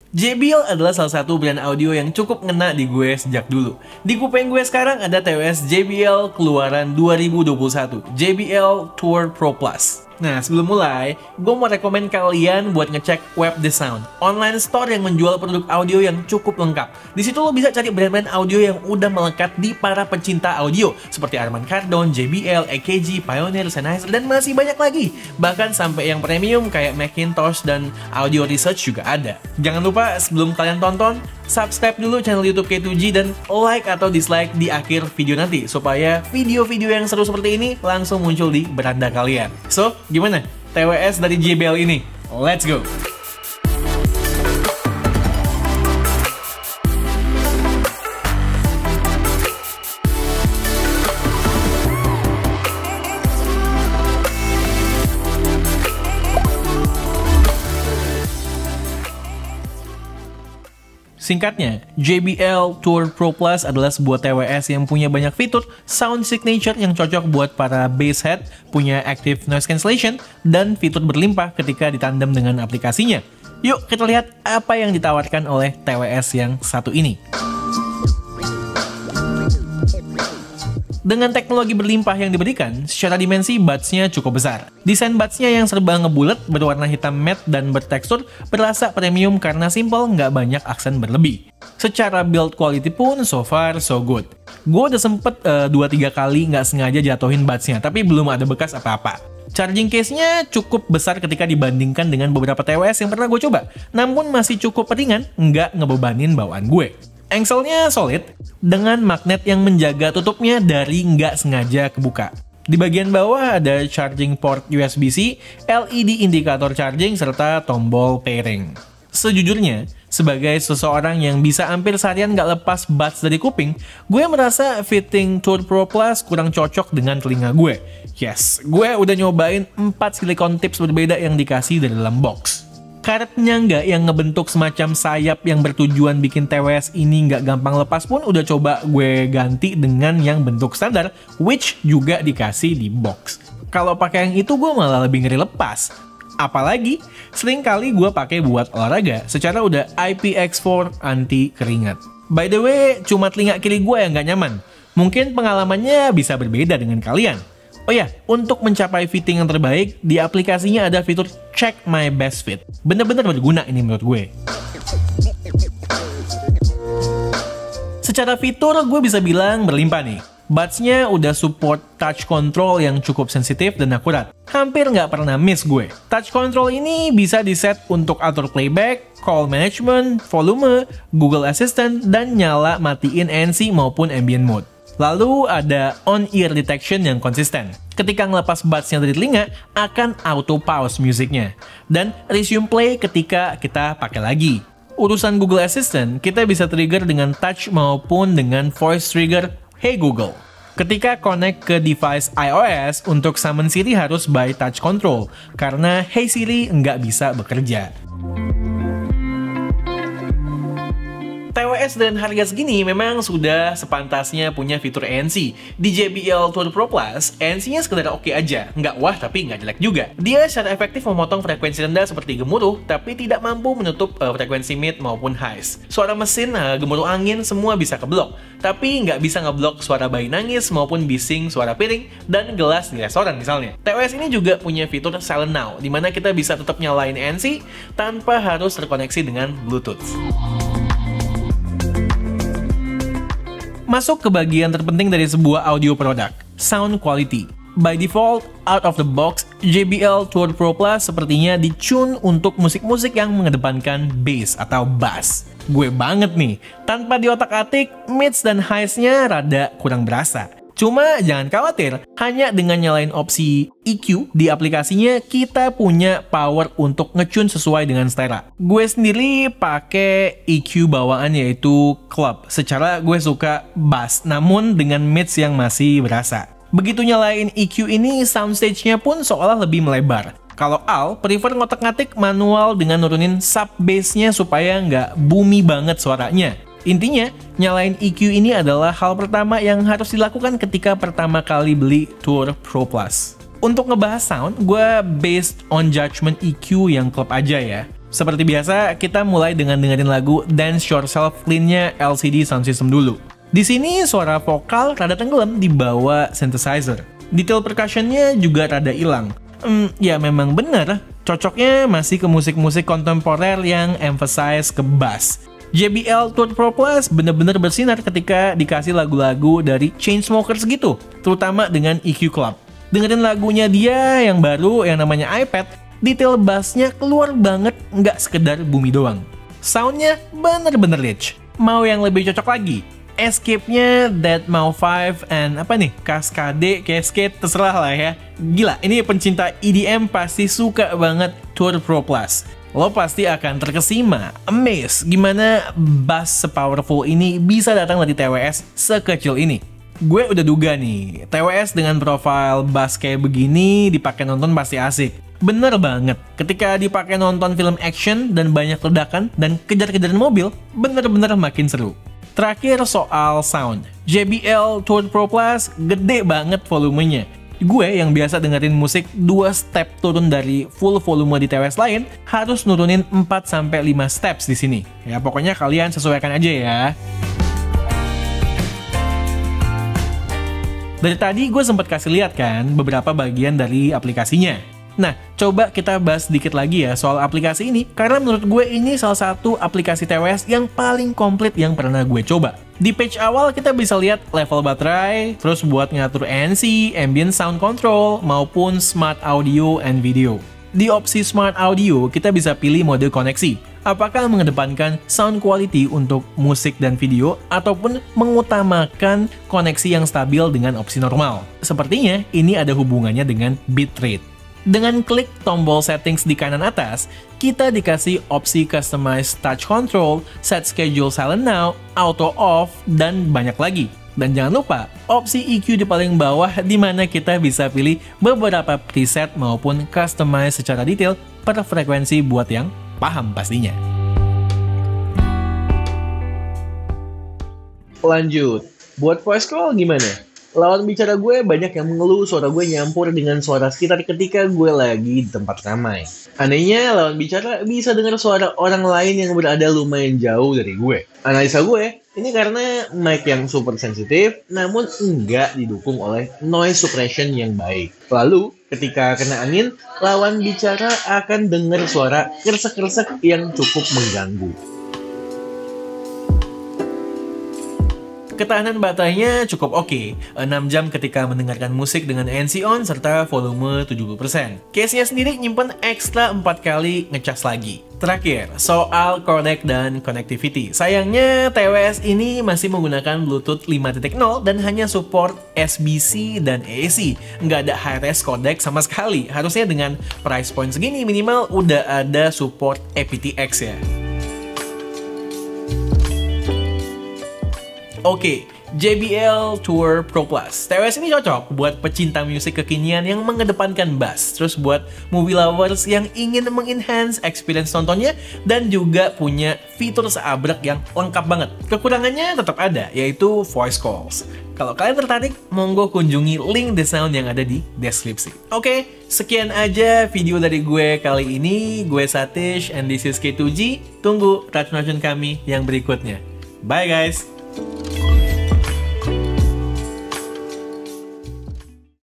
JBL adalah salah satu brand audio yang cukup ngena di gue sejak dulu. Di kuping gue sekarang ada TWS JBL keluaran 2021, JBL Tour Pro Plus. Nah, sebelum mulai, gue mau rekomen kalian buat ngecek Web The Sound, online store yang menjual produk audio yang cukup lengkap. Di situ lo bisa cari brand-brand audio yang udah melekat di para pecinta audio, seperti Harman Kardon, JBL, EKG, Pioneer, Sennheiser, dan masih banyak lagi. Bahkan sampai yang premium kayak Macintosh dan Audio Research juga ada. Jangan lupa sebelum kalian tonton, subscribe dulu channel YouTube K2G dan like atau dislike di akhir video nanti, supaya video-video yang seru seperti ini langsung muncul di beranda kalian. So, gimana TWS dari JBL ini? Let's go! Singkatnya, JBL Tour Pro Plus adalah sebuah TWS yang punya banyak fitur sound signature yang cocok buat para bass head, punya active noise cancellation, dan fitur berlimpah ketika ditandem dengan aplikasinya. Yuk kita lihat apa yang ditawarkan oleh TWS yang satu ini. Dengan teknologi berlimpah yang diberikan, secara dimensi buds-nya cukup besar. Desain buds-nya yang serba ngebulet, berwarna hitam matte dan bertekstur, berasa premium karena simple, nggak banyak aksen berlebih. Secara build quality pun so far so good. Gue udah sempet 2-3 kali nggak sengaja jatuhin buds-nya, tapi belum ada bekas apa-apa. Charging case-nya cukup besar ketika dibandingkan dengan beberapa TWS yang pernah gue coba, namun masih cukup ringan, nggak ngebebanin bawaan gue. Engselnya solid, dengan magnet yang menjaga tutupnya dari nggak sengaja kebuka. Di bagian bawah ada charging port USB-C, LED indikator charging, serta tombol pairing. Sejujurnya, sebagai seseorang yang bisa hampir seharian nggak lepas buds dari kuping, gue merasa fitting Tour Pro Plus kurang cocok dengan telinga gue. Yes, gue udah nyobain 4 silikon tips berbeda yang dikasih dari dalam box. Karetnya nggak yang ngebentuk semacam sayap yang bertujuan bikin TWS ini nggak gampang lepas pun udah coba gue ganti dengan yang bentuk standar, which juga dikasih di box. Kalau pakai yang itu gue malah lebih ngeri lepas. Apalagi, sering kali gue pakai buat olahraga, secara udah IPX4 anti keringat. By the way, cuma telinga kiri gue yang nggak nyaman. Mungkin pengalamannya bisa berbeda dengan kalian. Oh ya, untuk mencapai fitting yang terbaik, di aplikasinya ada fitur Check My Best Fit. Bener-bener berguna ini menurut gue. Secara fitur, gue bisa bilang berlimpah nih. Buds-nya udah support touch control yang cukup sensitif dan akurat. Hampir nggak pernah miss gue. Touch control ini bisa diset untuk atur playback, call management, volume, Google Assistant, dan nyala matiin ANC maupun ambient mode. Lalu ada on-ear detection yang konsisten. Ketika ngelepas buds-nya dari telinga, akan auto-pause musiknya. Dan resume play ketika kita pakai lagi. Urusan Google Assistant, kita bisa trigger dengan touch maupun dengan voice trigger Hey Google. Ketika connect ke device iOS, untuk summon Siri harus by touch control, karena Hey Siri nggak bisa bekerja. TWS dengan harga segini memang sudah sepantasnya punya fitur ANC. Di JBL Tour Pro Plus, ANC-nya sekedar oke aja, nggak wah tapi nggak jelek juga. Dia secara efektif memotong frekuensi rendah seperti gemuruh, tapi tidak mampu menutup frekuensi mid maupun highs. Suara mesin, gemuruh angin, semua bisa keblok, tapi nggak bisa ngeblok suara bayi nangis maupun bising suara piring dan gelas di restoran misalnya. TWS ini juga punya fitur Silent Now, di mana kita bisa tetap nyalain ANC tanpa harus terkoneksi dengan Bluetooth. Masuk ke bagian terpenting dari sebuah audio produk, sound quality. By default, out of the box, JBL Tour Pro Plus sepertinya di-tune untuk musik-musik yang mengedepankan bass atau bass. Gue banget nih, tanpa diotak-atik, mids dan highs-nya rada kurang berasa. Cuma jangan khawatir, hanya dengan nyalain opsi EQ di aplikasinya, kita punya power untuk nge-tune sesuai dengan selera. Gue sendiri pakai EQ bawaan yaitu Club. Secara gue suka bass, namun dengan mids yang masih berasa. Begitu nyalain EQ ini, soundstage-nya pun seolah lebih melebar. Kalau Al, prefer ngotak-ngatik manual dengan nurunin sub bass-nya supaya nggak boomy banget suaranya. Intinya, nyalain EQ ini adalah hal pertama yang harus dilakukan ketika pertama kali beli Tour Pro Plus. Untuk ngebahas sound, gue based on judgment EQ yang klub aja ya. Seperti biasa, kita mulai dengan dengerin lagu Dance Yourself Clean-nya LCD Sound System dulu. Di sini suara vokal rada tenggelam di bawah synthesizer. Detail percussion-nya juga rada hilang. Ya memang bener, cocoknya masih ke musik-musik kontemporer yang emphasize ke bass. JBL Tour Pro Plus bener-bener bersinar ketika dikasih lagu-lagu dari Chainsmokers gitu, terutama dengan EQ Club. Dengerin lagunya dia yang baru yang namanya iPad, detail bassnya keluar banget, nggak sekedar bumi doang. Soundnya bener-bener rich. Mau yang lebih cocok lagi? Escape-nya Deadmau5 and Cascade, Cascade, terserah lah ya. Gila, ini pencinta EDM pasti suka banget Tour Pro Plus. Lo pasti akan terkesima, amazed gimana bass sepowerful ini bisa datang dari TWS sekecil ini. Gue udah duga nih, TWS dengan profile bass kayak begini dipakai nonton pasti asik. Bener banget, ketika dipakai nonton film action dan banyak ledakan dan kejar-kejaran mobil, bener-bener makin seru. Terakhir soal sound, JBL Tour Pro Plus gede banget volumenya. Gue yang biasa dengerin musik 2 step turun dari full volume di TWS lain, harus nurunin 4-5 steps di sini. Ya pokoknya kalian sesuaikan aja ya. Dari tadi gue sempat kasih lihat kan beberapa bagian dari aplikasinya. Nah, coba kita bahas sedikit lagi ya soal aplikasi ini, karena menurut gue ini salah satu aplikasi TWS yang paling komplit yang pernah gue coba. Di page awal kita bisa lihat level baterai, terus buat ngatur ANC, ambient sound control, maupun smart audio and video. Di opsi smart audio, kita bisa pilih mode koneksi. Apakah mengedepankan sound quality untuk musik dan video, ataupun mengutamakan koneksi yang stabil dengan opsi normal. Sepertinya ini ada hubungannya dengan bitrate. Dengan klik tombol settings di kanan atas, kita dikasih opsi customize touch control, set schedule silent now, auto off, dan banyak lagi. Dan jangan lupa, opsi EQ di paling bawah di mana kita bisa pilih beberapa preset maupun customize secara detail per frekuensi buat yang paham pastinya. Lanjut, buat voice call gimana? Lawan bicara gue banyak yang mengeluh suara gue nyampur dengan suara sekitar ketika gue lagi di tempat ramai. Anehnya, lawan bicara bisa dengar suara orang lain yang berada lumayan jauh dari gue. Analisa gue, ini karena mic yang super sensitif, namun enggak didukung oleh noise suppression yang baik. Lalu, ketika kena angin, lawan bicara akan dengar suara kresek-kresek yang cukup mengganggu. Ketahanan baterainya cukup oke, 6 jam ketika mendengarkan musik dengan ANC on serta volume 70%. Case-nya sendiri nyimpen ekstra 4 kali ngecas lagi. Terakhir, soal codec dan connectivity. Sayangnya, TWS ini masih menggunakan Bluetooth 5.0 dan hanya support SBC dan AAC. Nggak ada high-res codec sama sekali. Harusnya dengan price point segini minimal udah ada support aptX ya. Oke, JBL Tour Pro Plus. TWS ini cocok buat pecinta musik kekinian yang mengedepankan bass, terus buat movie lovers yang ingin mengenhance experience nontonnya, dan juga punya fitur seabrek yang lengkap banget. Kekurangannya tetap ada, yaitu voice calls. Kalau kalian tertarik, monggo kunjungi link The Sound yang ada di deskripsi. Oke, sekian aja video dari gue kali ini. Gue Satish, and this is K2G. Tunggu racun-racun kami yang berikutnya. Bye guys!